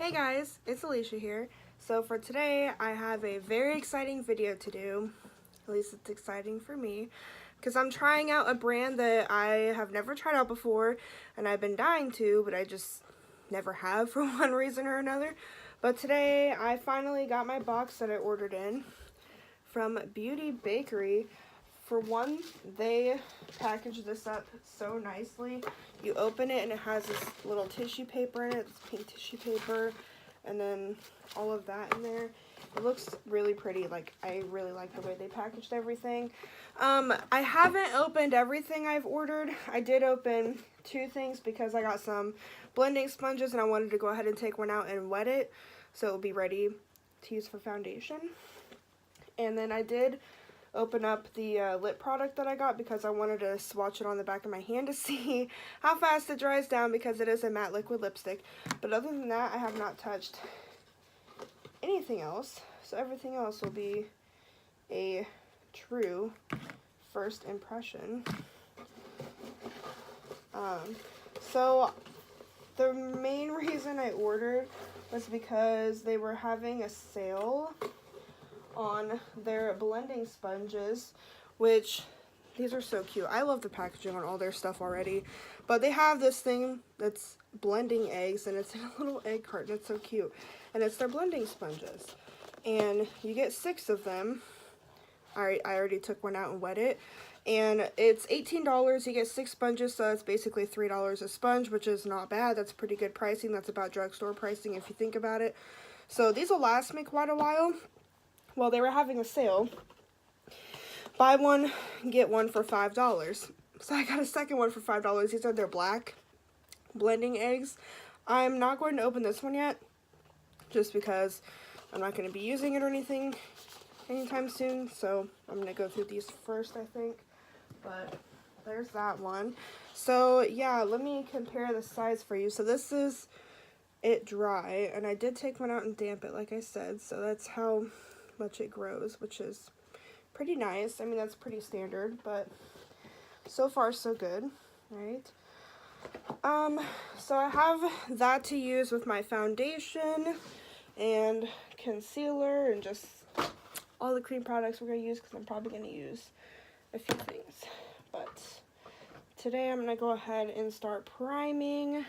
Hey guys, it's Alicia here. So for today, I have a very exciting video to do. At least it's exciting for me, because I'm trying out a brand that I have never tried out before, and I've been dying to, but I just never have for one reason or another. But today, I finally got my box that I ordered in from Bakerie. For one, they packaged this up so nicely. You open it and it has this little tissue paper in it, this pink tissue paper, and then all of that in there. It looks really pretty. Like, I really like the way they packaged everything. I haven't opened everything I've ordered. I did open two things because I got some blending sponges and I wanted to go ahead and take one out and wet it so it will be ready to use for foundation. And then I did open up the lip product that I got because I wanted to swatch it on the back of my hand to see how fast it dries down, because it is a matte liquid lipstick. But other than that, I have not touched anything else, so everything else will be a true first impression. So the main reason I ordered was because they were having a sale on their blending sponges, which these are so cute. I love the packaging on all their stuff already, but they have this thing that's blending eggs, and it's in a little egg carton. It's so cute, and it's their blending sponges, and you get 6 of them. I already took one out and wet it, and it's $18. You get 6 sponges, so it's basically $3 a sponge, which is not bad. That's pretty good pricing. That's about drugstore pricing if you think about it. So these will last me quite a while. Well, they were having a sale. Buy one, get one for $5. So I got a second one for $5. These are their black blending eggs. I'm not going to open this one yet, just because I'm not going to be using it or anything anytime soon. So I'm going to go through these first, I think. But there's that one. So yeah, let me compare the size for you. So this is it dry, and I did take one out and damp it, like I said. So that's how much it grows, which is pretty nice. I mean, that's pretty standard, but so far so good, right? So I have that to use with my foundation and concealer and just all the cream products we're going to use, because I'm probably going to use a few things. But today I'm going to go ahead and start priming.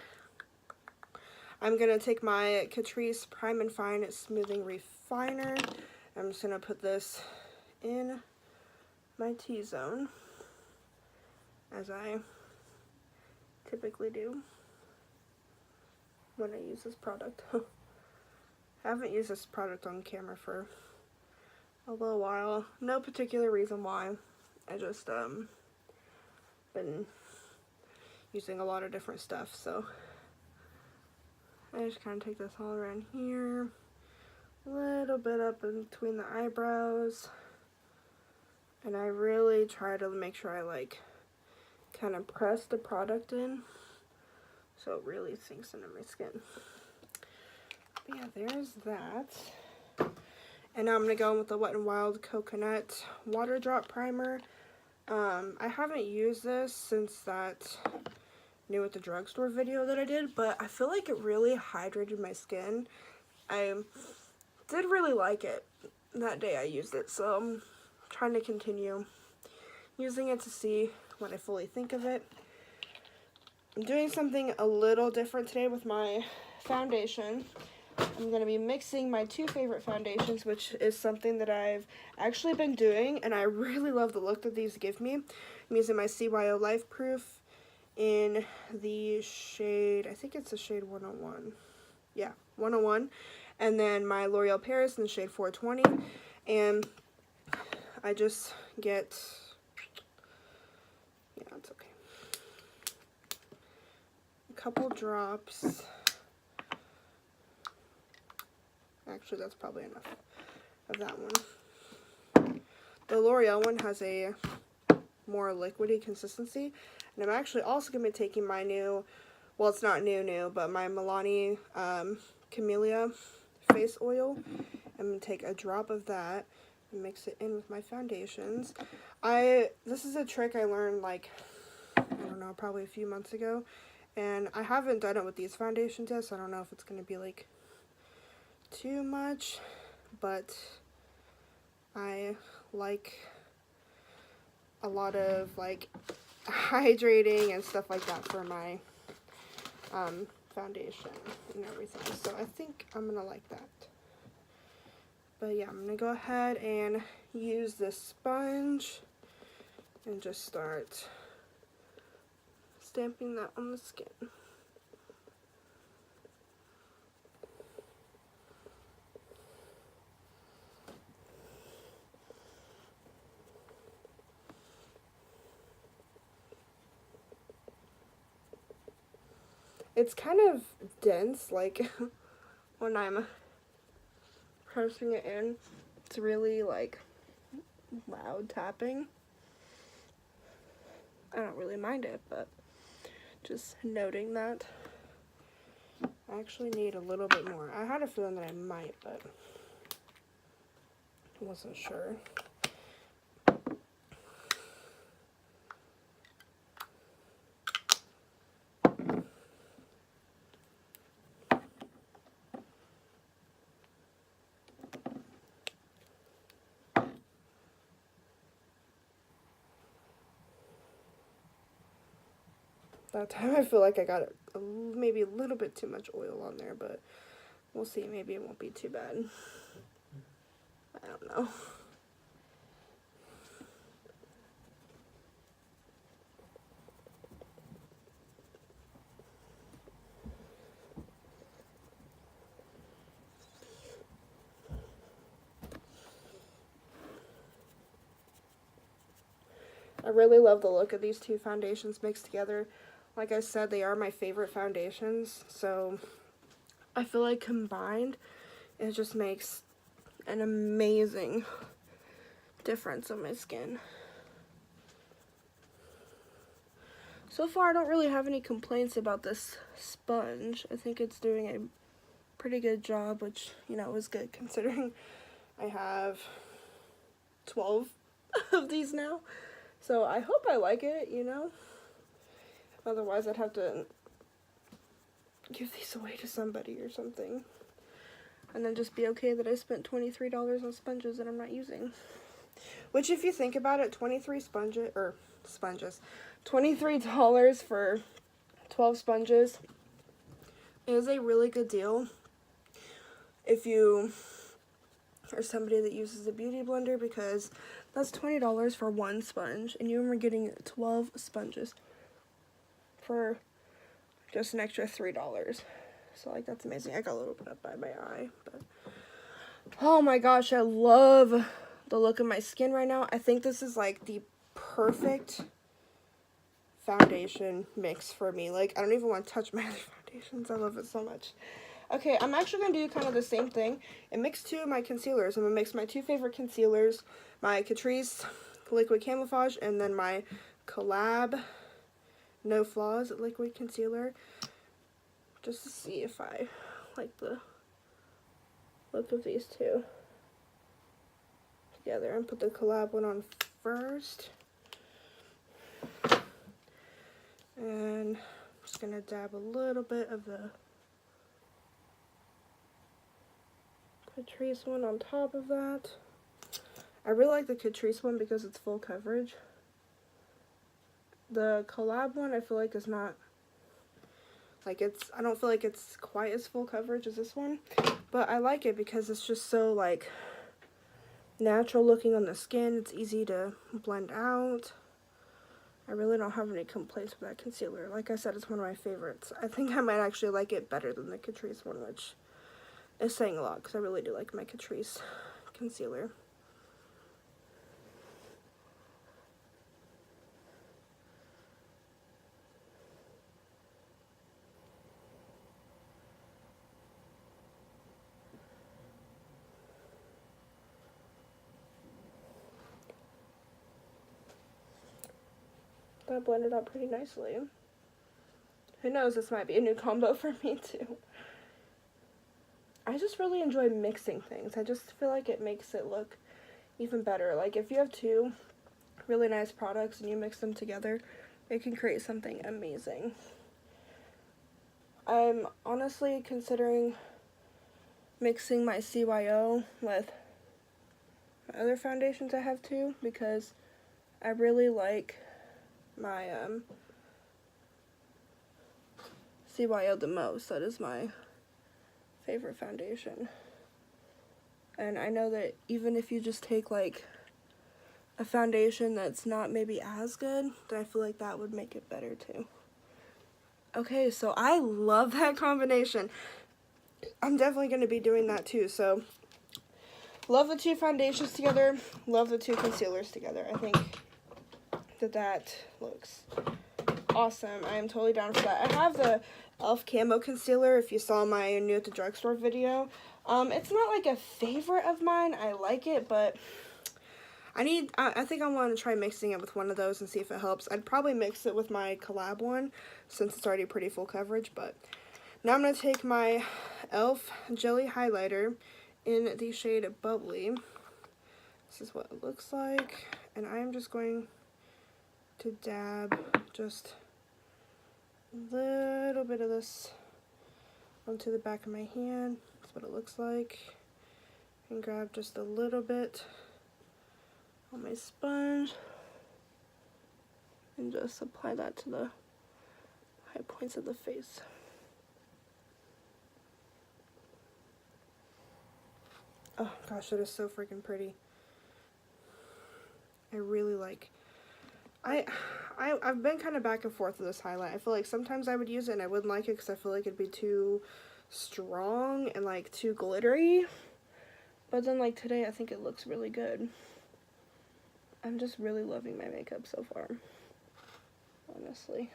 I'm going to take my Catrice Prime and Fine Smoothing Refiner. I'm just going to put this in my T-zone, as I typically do when I use this product. I haven't used this product on camera for a little while. No particular reason why. I just been using a lot of different stuff, so I just kind of take this all around here. Little bit up in between the eyebrows, and I really try to make sure I like kind of press the product in so it really sinks into my skin. But yeah, there's that. And now I'm gonna go in with the Wet n Wild Coconut Water Drop Primer. I haven't used this since that New at the Drugstore video that I did, but I feel like it really hydrated my skin. I did really like it that day I used it, so I'm trying to continue using it to see what I fully think of it. I'm doing something a little different today with my foundation. I'm going to be mixing my 2 favorite foundations, which is something that I've actually been doing, and I really love the look that these give me. I'm using my CYO Life Proof in the shade, I think it's the shade 101. Yeah, 101. And then my L'Oreal Paris in the shade 420. And I just get, yeah, it's okay, a couple drops. Actually, that's probably enough of that one. The L'Oreal one has a more liquidy consistency. And I'm actually also going to be taking my new, well, it's not new, but my Milani Camellia face oil. I'm going to take a drop of that and mix it in with my foundations. This is a trick I learned, like, I don't know, probably a few months ago. And I haven't done it with these foundations yet, so I don't know if it's going to be, like, too much, but I like a lot of like hydrating and stuff like that for my foundation and everything. So I think I'm gonna like that. But yeah, I'm gonna go ahead and use this sponge and just start stamping that on the skin. It's kind of dense, like when I'm pressing it in, it's really like loud tapping. I don't really mind it, but just noting that. I actually need a little bit more. I had a feeling that I might, but I wasn't sure. That time I feel like I got maybe a little bit too much oil on there, but we'll see. Maybe it won't be too bad. I don't know. I really love the look of these two foundations mixed together. Like I said, they are my favorite foundations, so I feel like combined, it just makes an amazing difference on my skin. So far, I don't really have any complaints about this sponge. I think it's doing a pretty good job, which, you know, is good considering I have 12 of these now. So I hope I like it, you know. Otherwise, I'd have to give these away to somebody or something. And then just be okay that I spent $23 on sponges that I'm not using. Which, if you think about it, $23 for 12 sponges is a really good deal if you are somebody that uses a beauty blender, because that's $20 for one sponge, and you are getting 12 sponges for just an extra $3. So, like, that's amazing. I got a little bit up by my eye, but oh my gosh, I love the look of my skin right now. I think this is like the perfect foundation mix for me. Like, I don't even want to touch my other foundations. I love it so much. Okay, I'm actually going to do kind of the same thing and mix two of my concealers. I'm going to mix my two favorite concealers, my Catrice Liquid Camouflage, and then my Collab No Flaws Liquid Concealer, just to see if I like the look of these two together. And put the Collab one on first. And I'm just going to dab a little bit of the Catrice one on top of that. I really like the Catrice one because it's full coverage. The Collab one I feel like is not, like, I don't feel like it's quite as full coverage as this one, but I like it because it's just so, like, natural looking on the skin. It's easy to blend out. I really don't have any complaints with that concealer. Like I said, it's one of my favorites. I think I might actually like it better than the Catrice one, which is saying a lot because I really do like my Catrice concealer. That blended out pretty nicely. Who knows, this might be a new combo for me too. I just really enjoy mixing things. I just feel like it makes it look even better. Like, if you have two really nice products and you mix them together, it can create something amazing. I'm honestly considering mixing my CYO with my other foundations I have too, because I really like my CYO the most. That is my favorite foundation. And I know that even if you just take like a foundation that's not maybe as good, then I feel like that would make it better too. Okay, so I love that combination. I'm definitely going to be doing that too. So love the two foundations together, love the two concealers together. I think that looks awesome. I am totally down for that. I have the e.l.f. Camo Concealer, if you saw my new at the drugstore video. It's not like a favorite of mine. I like it, but I think I want to try mixing it with one of those and see if it helps. I'd probably mix it with my collab one since it's already pretty full coverage. But now I'm going to take my e.l.f. Jelly Highlighter in the shade Bubbly. This is what it looks like. And I am just going to dab just a little bit of this onto the back of my hand. That's what it looks like. And grab just a little bit on my sponge and just apply that to the high points of the face. Oh gosh, that is so freaking pretty. I really like, I've been kind of back and forth with this highlight. I feel like sometimes I would use it and I wouldn't like it because I feel like it'd be too strong and like too glittery. But then like today I think it looks really good. I'm just really loving my makeup so far, honestly.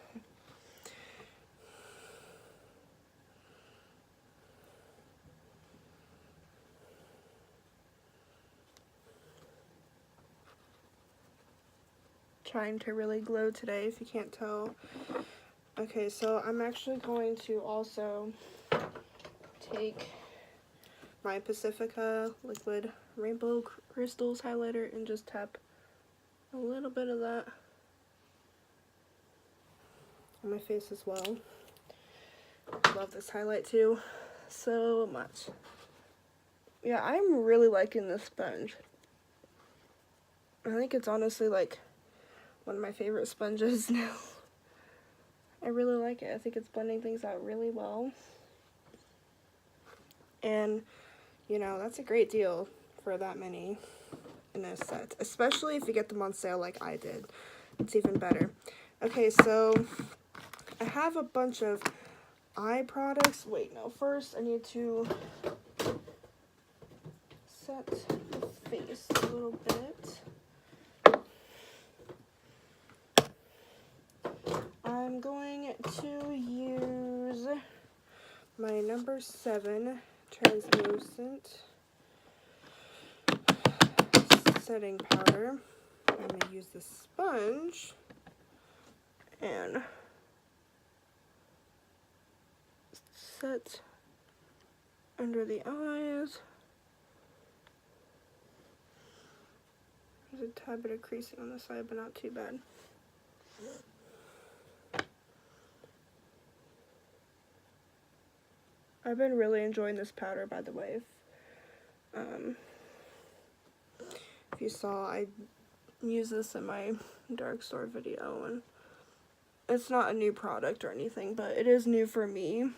Trying to really glow today, if you can't tell. Okay, so I'm actually going to also take my Pacifica Liquid Rainbow Crystals highlighter and just tap a little bit of that on my face as well. Love this highlight too so much. Yeah, I'm really liking this sponge. I think it's honestly like one of my favorite sponges now. I really like it. I think it's blending things out really well. And, you know, that's a great deal for that many in a set. Especially if you get them on sale like I did. It's even better. Okay, so I have a bunch of eye products. Wait, no. First, I need to set the face a little bit. I'm going to use my number 7 translucent setting powder. I'm going to use the sponge and set under the eyes. There's a tad bit of creasing on the side, but not too bad. I've been really enjoying this powder, by the way. If you saw, I used this in my dark store video, and it's not a new product or anything, but it is new for me.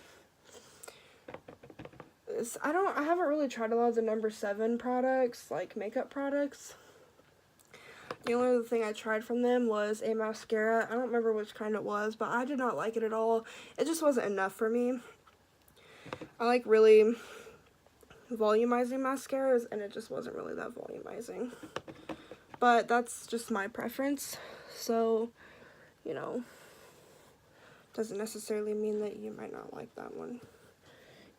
I haven't really tried a lot of the number 7 products, like makeup products. The only other thing I tried from them was a mascara. I don't remember which kind it was, but I did not like it at all. It just wasn't enough for me. I like really volumizing mascaras, and it just wasn't really that volumizing. But that's just my preference, so, you know, doesn't necessarily mean that you might not like that one.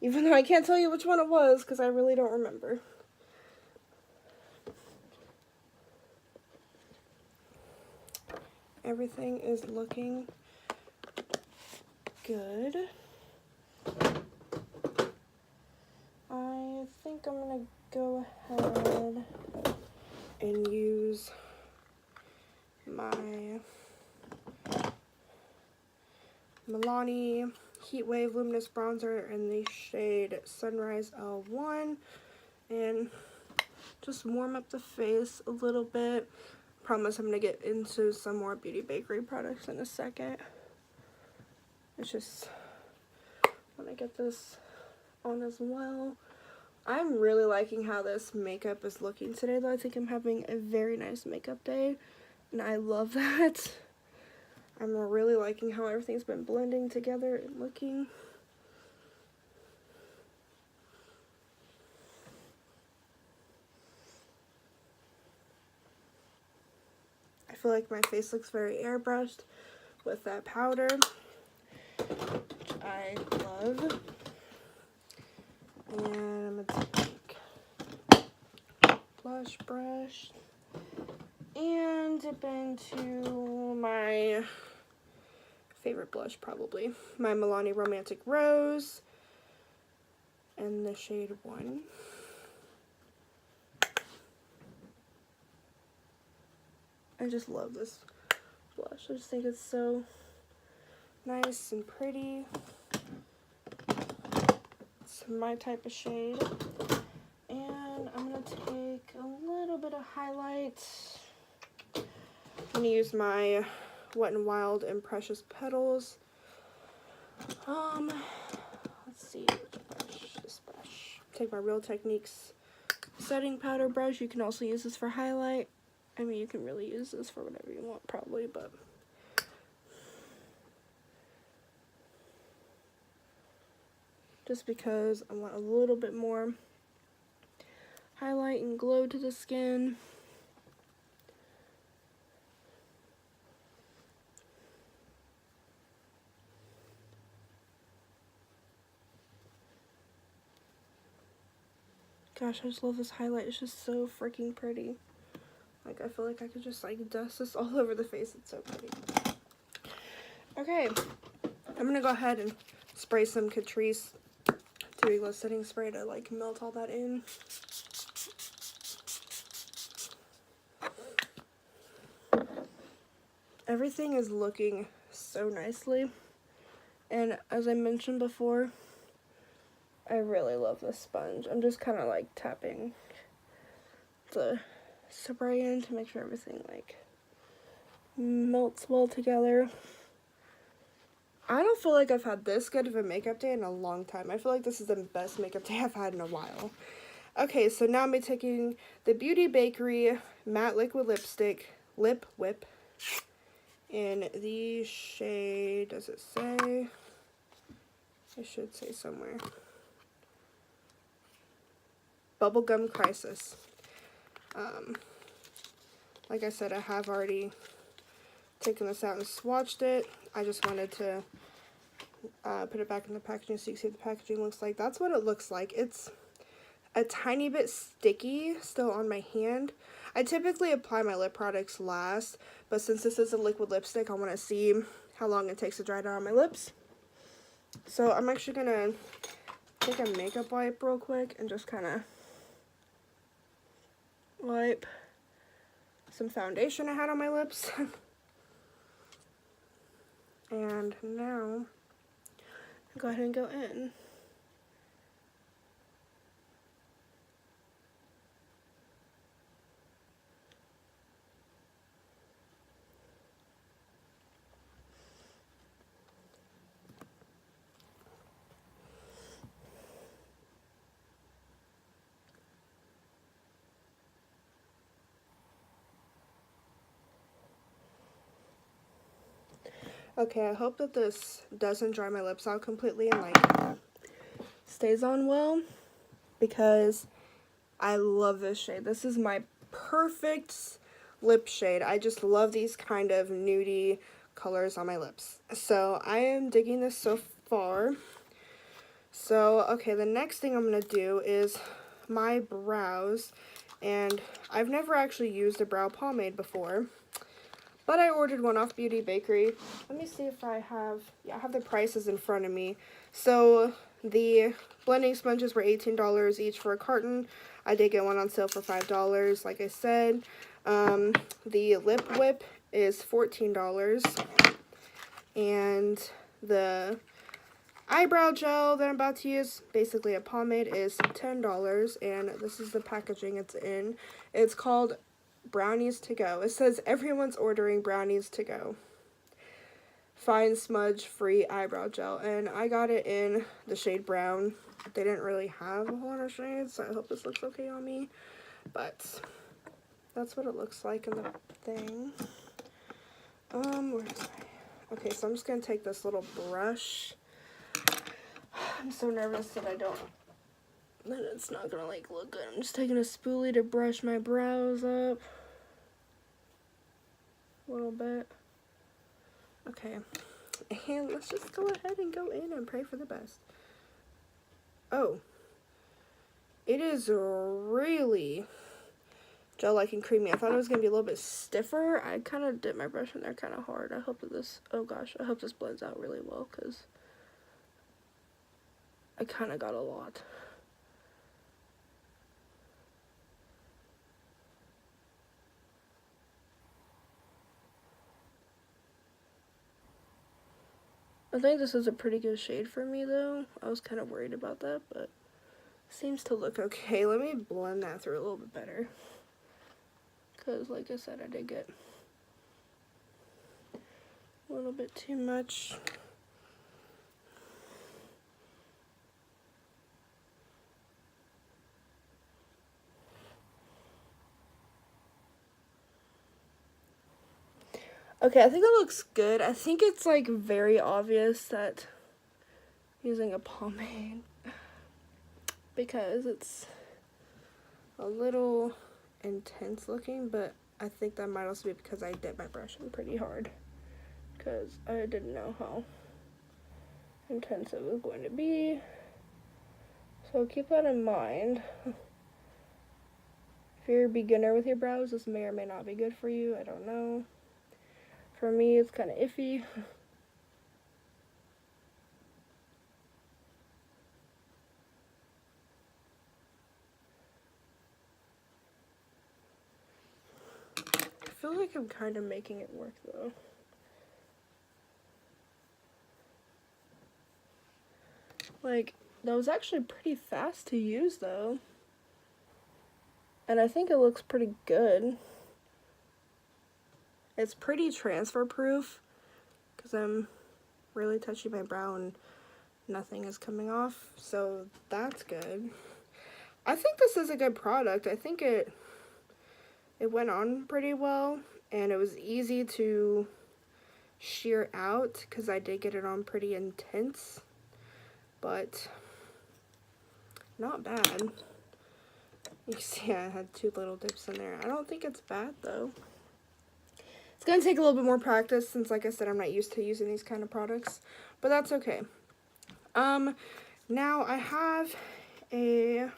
Even though I can't tell you which one it was, because I really don't remember. Everything is looking good. I think I'm going to go ahead and use my Milani Heat Wave Luminous Bronzer in the shade Sunrise L1. And just warm up the face a little bit. Promise I'm going to get into some more Beauty Bakerie products in a second. It's just want to get this on as well. I'm really liking how this makeup is looking today, though. I think I'm having a very nice makeup day, and I love that. I'm really liking how everything's been blending together and looking. I feel like my face looks very airbrushed with that powder, which I love. And I'm going to take blush brush and dip into my favorite blush, probably, my Milani Romantic Rose in the shade 1. I just love this blush. I just think it's so nice and pretty. It's my type of shade. And I'm going to take a little bit of highlight. I'm going to use my Wet n Wild and Precious Petals. Let's see, which brush? This brush. Take my Real Techniques setting powder brush. You can also use this for highlight. I mean, you can really use this for whatever you want, probably, but just because I want a little bit more highlight and glow to the skin. Gosh, I just love this highlight. It's just so freaking pretty. Like, I feel like I could just, like, dust this all over the face. It's so pretty. Okay. I'm going to go ahead and spray some Catrice Dewy Glow Setting Spray to, like, melt all that in. Everything is looking so nicely. And as I mentioned before, I really love this sponge. I'm just kind of, like, tapping the spray in to make sure everything like melts well together. I don't feel like I've had this good of a makeup day in a long time. I feel like this is the best makeup day I've had in a while. Okay, so now I'm taking the Beauty Bakerie Matte Liquid Lipstick Lip Whip in the shade, does it say? It should say somewhere. Bubblegum Crisis. Like I said, I have already taken this out and swatched it. I just wanted to put it back in the packaging so you can see what the packaging looks like. That's what it looks like. It's a tiny bit sticky still on my hand. I typically apply my lip products last, but since this is a liquid lipstick, I want to see how long it takes to dry down on my lips. So I'm actually going to take a makeup wipe real quick and just kind of wipe some foundation I had on my lips. And now go ahead and go in. Okay, I hope that this doesn't dry my lips out completely and like stays on well, because I love this shade. This is my perfect lip shade. I just love these kind of nudie colors on my lips. So I am digging this so far. So, okay, the next thing I'm going to do is my brows. And I've never actually used a brow pomade before, but I ordered one off Beauty Bakerie. Let me see if I have, yeah, I have the prices in front of me. So the blending sponges were $18 each for a carton. I did get one on sale for $5, like I said. The lip whip is $14. And the eyebrow gel that I'm about to use, basically a pomade, is $10, and this is the packaging it's in. It's called Brownies to Go. It says everyone's ordering brownies to go. Fine smudge free eyebrow gel, and I got it in the shade brown. They didn't really have a whole lot of shades, so I hope this looks okay on me, but that's what it looks like in the thing. Where's my... Okay, so I'm just gonna take this little brush. I'm so nervous that it's not gonna like look good. I'm just taking a spoolie to brush my brows up a little bit. Okay, and let's just go ahead and go in and pray for the best. Oh, it is really gel-like and creamy. I thought it was gonna be a little bit stiffer. I kind of dipped my brush in there kind of hard. I hope that this, oh gosh, I hope this blends out really well, because I kind of got a lot. I think this is a pretty good shade for me, though. I was kind of worried about that, but it seems to look okay. Let me blend that through a little bit better, because like I said, I did get a little bit too much. Okay, I think that looks good. I think it's like very obvious that I'm using a pomade because it's a little intense looking, but I think that might also be because I dipped my brush in pretty hard, because I didn't know how intense it was going to be. So keep that in mind. If you're a beginner with your brows, this may or may not be good for you. I don't know. For me, it's kind of iffy. I feel like I'm kind of making it work, though. Like, that was actually pretty fast to use, though. And I think it looks pretty good. It's pretty transfer proof, because I'm really touching my brow and nothing is coming off, so that's good. I think this is a good product. I think it went on pretty well, and it was easy to shear out, because I did get it on pretty intense, but not bad. You can see I had 2 little dips in there. I don't think it's bad, though. It's going to take a little bit more practice since, like I said, I'm not used to using these kind of products, but that's okay. Now I have a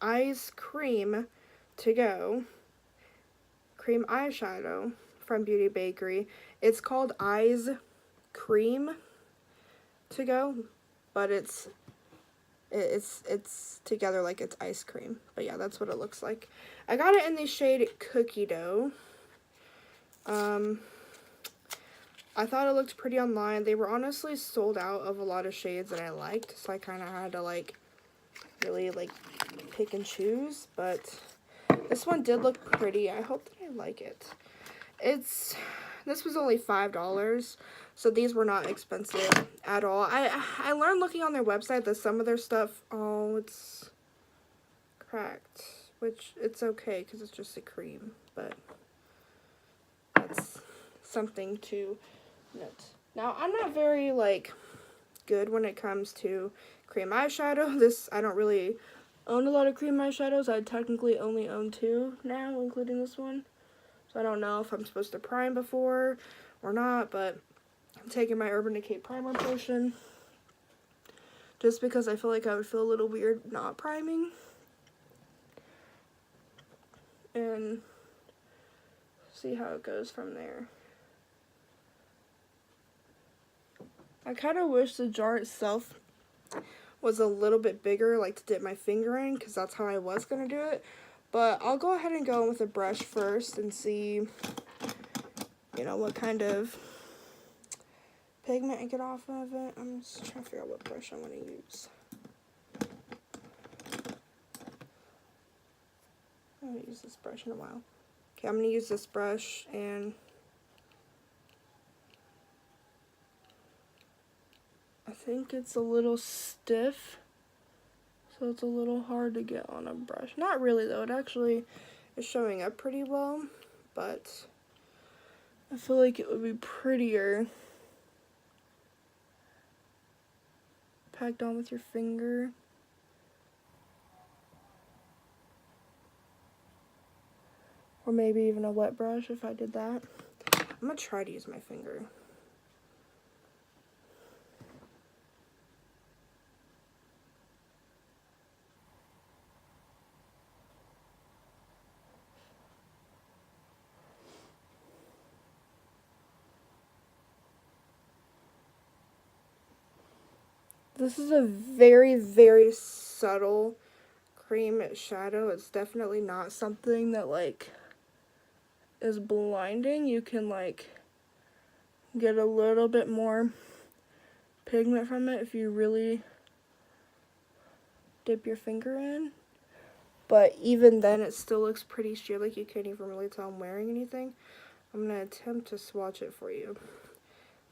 eyes cream to go, cream eyeshadow from Bakerie. It's called Eyes Cream to go, but it's together like it's ice cream. But yeah, that's what it looks like. I got it in the shade Cookie Dough. I thought it looked pretty online. They were honestly sold out of a lot of shades that I liked, so I kind of had to like really like pick and choose, but this one did look pretty. I hope that I like it. This was only $5, so these were not expensive at all. I learned looking on their website that some of their stuff, oh, it's cracked, which it's okay because it's just a cream, but that's something to note. Now, I'm not very like good when it comes to cream eyeshadow. I don't really own a lot of cream eyeshadows. I technically only own 2 now, including this one. So I don't know if I'm supposed to prime before or not, but I'm taking my Urban Decay primer potion just because I feel like I would feel a little weird not priming. And see how it goes from there. I kind of wish the jar itself was a little bit bigger, like to dip my finger in, because that's how I was going to do it. But I'll go ahead and go in with a brush first and see, you know, what kind of pigment I get off of it. I'm just trying to figure out what brush I want to use. I haven't used this brush in a while. Okay, I'm going to use this brush, and I think it's a little stiff, so it's a little hard to get on a brush. Not really though, it actually is showing up pretty well, but I feel like it would be prettier packed on with your finger. Or maybe even a wet brush if I did that. I'm gonna try to use my finger. This is a very, very subtle cream shadow. It's definitely not something that like is blinding. You can like get a little bit more pigment from it if you really dip your finger in. But even then it still looks pretty sheer, like you can't even really tell I'm wearing anything. I'm going to attempt to swatch it for you.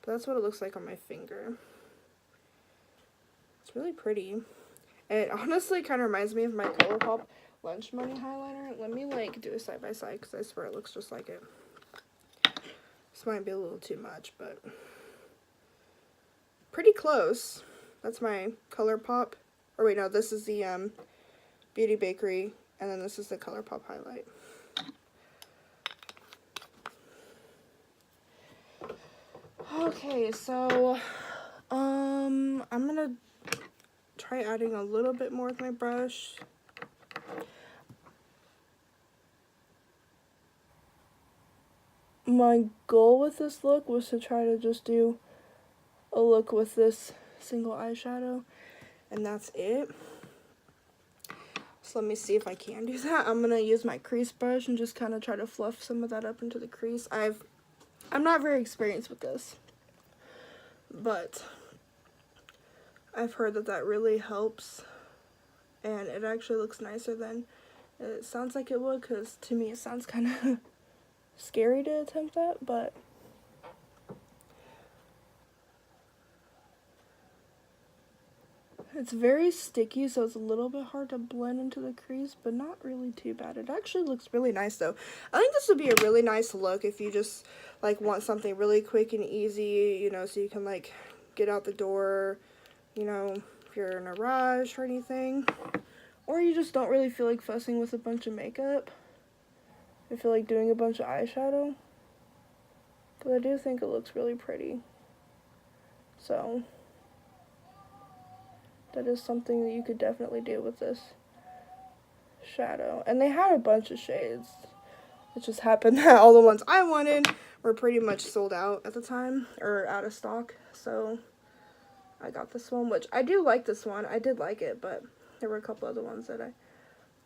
But that's what it looks like on my finger. It's really pretty. And it honestly kind of reminds me of my ColourPop Lunch Money highliner. Let me like do a side by side because I swear it looks just like it. This might be a little too much, but pretty close. That's my ColourPop. Or wait, no, this is the Beauty Bakerie, and then this is the ColourPop highlight. Okay, so I'm gonna try adding a little bit more with my brush. My goal with this look was to try to just do a look with this single eyeshadow, and that's it. So let me see if I can do that. I'm gonna use my crease brush and just kind of try to fluff some of that up into the crease. I'm not very experienced with this, but I've heard that that really helps, and it actually looks nicer than it sounds like it would, because to me it sounds kind of scary to attempt that, but it's very sticky, so it's a little bit hard to blend into the crease, but not really too bad. It actually looks really nice though. I think this would be a really nice look if you just like want something really quick and easy, you know, so you can like get out the door, you know, if you're in a rush or anything, or you just don't really feel like fussing with a bunch of makeup. I feel like doing a bunch of eyeshadow, but I do think it looks really pretty. So that is something that you could definitely do with this shadow. And they had a bunch of shades. It just happened that all the ones I wanted were pretty much sold out at the time, or out of stock. So I got this one, which I do like this one. I did like it, but there were a couple other ones that I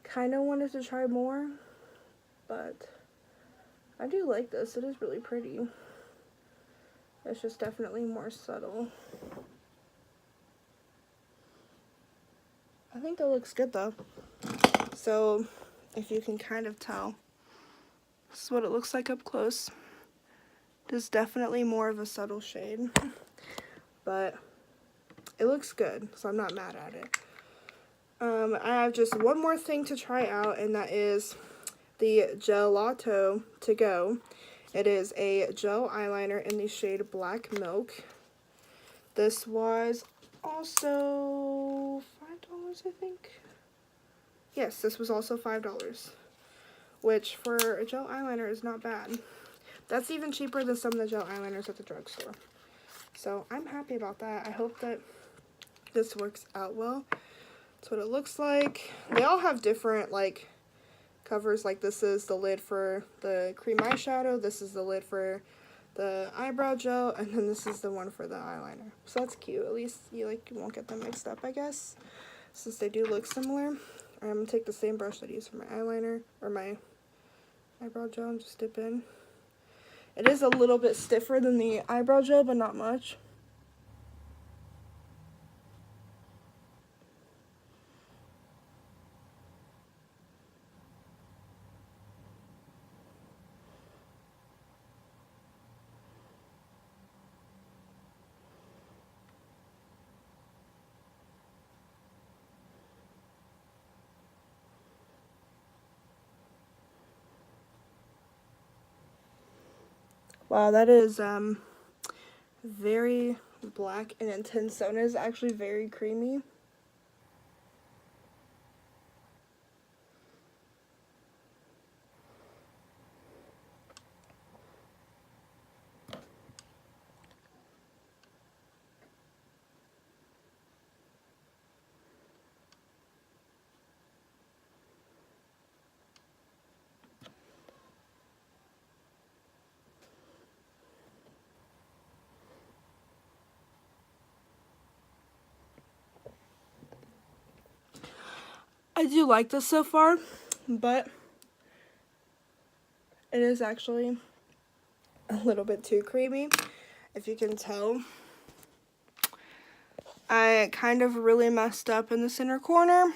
kind of wanted to try more. But I do like this. It is really pretty. It's just definitely more subtle. I think that looks good though. So if you can kind of tell, this is what it looks like up close. It is definitely more of a subtle shade, but it looks good, so I'm not mad at it. I have just one more thing to try out, and that is the Gelato To Go. It is a gel eyeliner in the shade Black Milk. This was also $5, I think. Yes, this was also $5, which for a gel eyeliner is not bad. That's even cheaper than some of the gel eyeliners at the drugstore. So I'm happy about that. I hope that this works out well. That's what it looks like. They all have different like covers. Like this is the lid for the cream eyeshadow, this is the lid for the eyebrow gel, and then this is the one for the eyeliner. So that's cute. At least you won't get them mixed up, I guess, since they do look similar. I'm going to take the same brush that I used for my eyeliner, or my eyebrow gel, and just dip in. It is a little bit stiffer than the eyebrow gel, but not much. Wow, that is very black and intense. So it is actually very creamy. I do like this so far, but it is actually a little bit too creamy. If you can tell, I kind of really messed up in the center corner.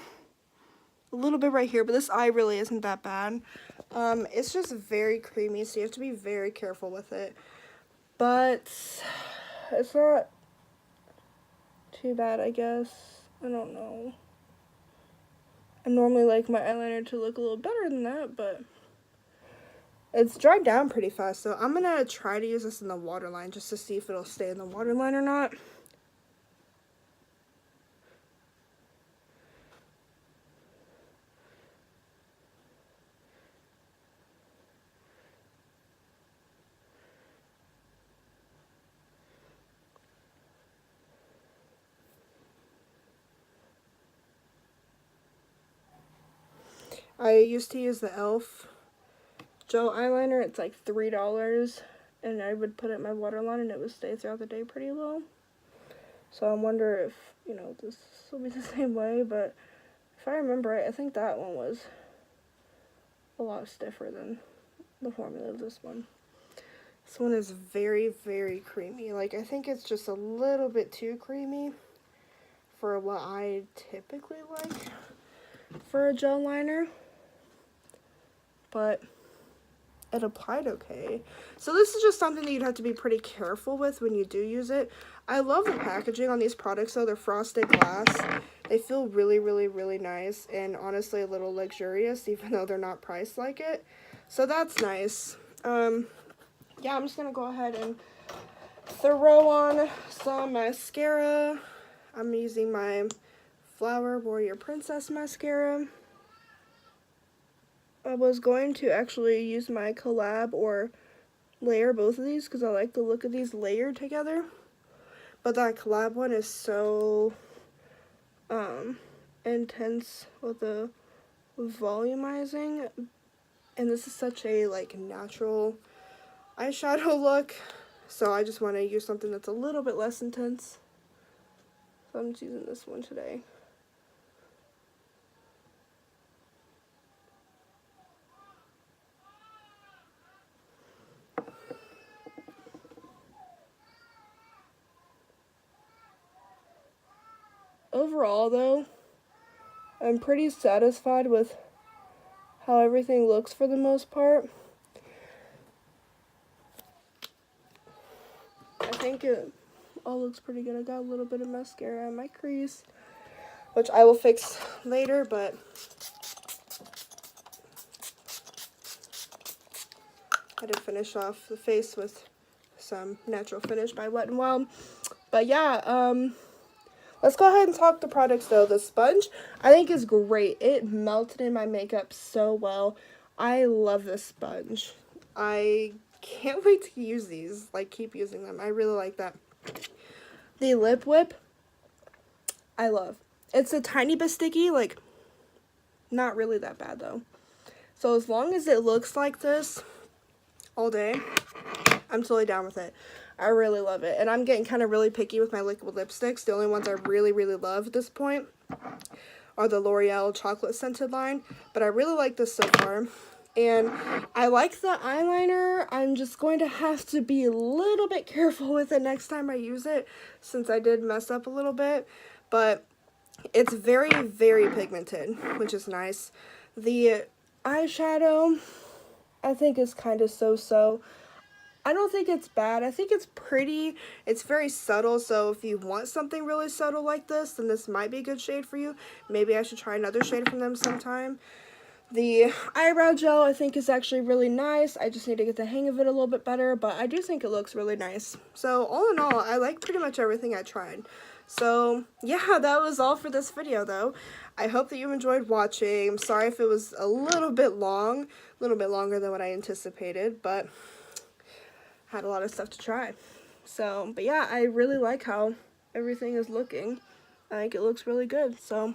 A little bit right here, but this eye really isn't that bad. It's just very creamy, so you have to be very careful with it. But it's not too bad, I guess. I don't know. I normally like my eyeliner to look a little better than that, but it's dried down pretty fast. So I'm going to try to use this in the waterline just to see if it'll stay in the waterline or not. I used to use the e.l.f. gel eyeliner. It's like $3, and I would put it in my waterline and it would stay throughout the day pretty well. So I wonder if, you know, this will be the same way, but if I remember right, I think that one was a lot stiffer than the formula of this one. This one is very, very creamy. Like, I think it's just a little bit too creamy for what I typically like for a gel liner. But it applied okay. So this is just something that you'd have to be pretty careful with when you do use it. I love the packaging on these products though. They're frosted glass. They feel really, really, really nice and honestly a little luxurious even though they're not priced like it. So that's nice. Yeah, I'm just going to go ahead and throw on some mascara. I'm using my Flower Warrior Princess mascara. I was going to actually use my collab or layer both of these because I like the look of these layered together. But that collab one is so intense with the volumizing. And this is such a like natural eyeshadow look. So I just want to use something that's a little bit less intense. So I'm just using this one today. Overall, though, I'm pretty satisfied with how everything looks for the most part. I think it all looks pretty good. I got a little bit of mascara in my crease, which I will fix later, but I did finish off the face with some natural finish by Wet n Wild. But yeah, let's go ahead and talk the products though. The sponge, I think, is great. It melted in my makeup so well. I love this sponge. I can't wait to use these. Like, keep using them. I really like that. The lip whip, I love. It's a tiny bit sticky, like, not really that bad though. So as long as it looks like this all day, I'm totally down with it. I really love it. And I'm getting kind of really picky with my liquid lipsticks. The only ones I really, really love at this point are the L'Oreal chocolate scented line, but I really like this so far. And I like the eyeliner. I'm just going to have to be a little bit careful with it next time I use it, since I did mess up a little bit. But it's very, very pigmented, which is nice. The eyeshadow, I think, is kind of so-so. I don't think it's bad. I think it's pretty. It's very subtle, so if you want something really subtle like this, then this might be a good shade for you. Maybe I should try another shade from them sometime. The eyebrow gel, I think, is actually really nice. I just need to get the hang of it a little bit better, but I do think it looks really nice. So, all in all, I like pretty much everything I tried. So, yeah, that was all for this video, though. I hope that you enjoyed watching. I'm sorry if it was a little bit long, a little bit longer than what I anticipated, but had a lot of stuff to try. So, but yeah, I really like how everything is looking. I think it looks really good. So,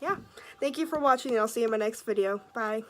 yeah. Thank you for watching, and I'll see you in my next video. Bye.